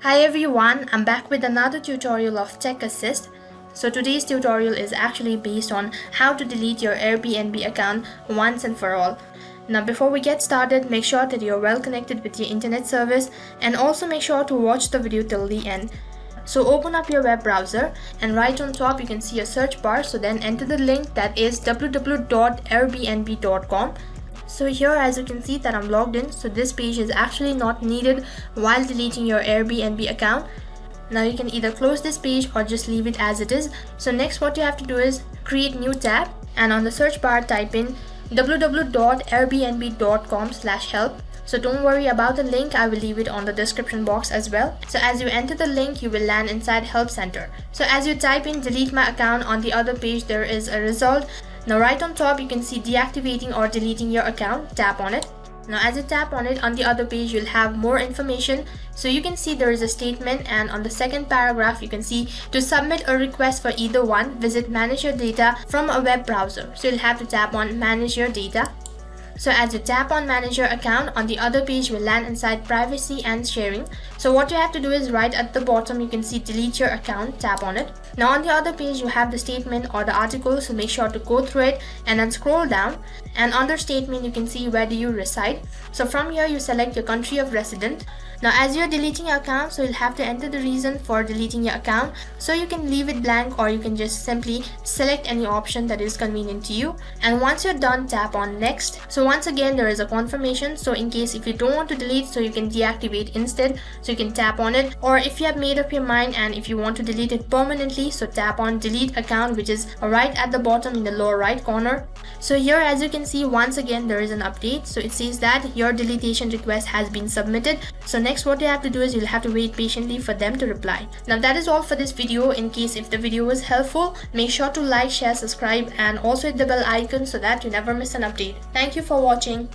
Hi everyone, I'm back with another tutorial of Tech Assist. So today's tutorial is actually based on how to delete your Airbnb account once and for all. Now before we get started, make sure that you're well connected with your internet service and also make sure to watch the video till the end. So open up your web browser and right on top you can see a search bar, so then enter the link that is www.airbnb.com. So here as you can see that I'm logged in, so this page is actually not needed while deleting your Airbnb account. Now you can either close this page or just leave it as it is. So next what you have to do is create new tab and on the search bar type in www.airbnb.com/help. So don't worry about the link, I will leave it on the description box as well. So as you enter the link, you will land inside Help Center. So as you type in delete my account, on the other page there is a result. Now right on top you can see deactivating or deleting your account, tap on it. Now as you tap on it, on the other page you'll have more information. So you can see there is a statement, and on the second paragraph you can see to submit a request for either one, visit manage your data from a web browser. So you'll have to tap on manage your data. So as you tap on manage your account, on the other page will land inside privacy and sharing. So what you have to do is right at the bottom you can see delete your account, tap on it. Now on the other page you have the statement or the article, so make sure to go through it and then scroll down, and under statement you can see where do you reside. So from here you select your country of residence. Now as you're deleting your account, so you'll have to enter the reason for deleting your account. So you can leave it blank or you can just simply select any option that is convenient to you. And once you're done, tap on next. So once again there is a confirmation, so in case if you don't want to delete, so you can deactivate instead, so you can tap on it. Or if you have made up your mind and if you want to delete it permanently, so tap on delete account, which is right at the bottom in the lower right corner. So here as you can see, once again there is an update, so it says that your deletion request has been submitted. So next what you have to do is you'll have to wait patiently for them to reply. Now that is all for this video. In case if the video was helpful, make sure to like, share, subscribe and also hit the bell icon so that you never miss an update. Thank you for watching.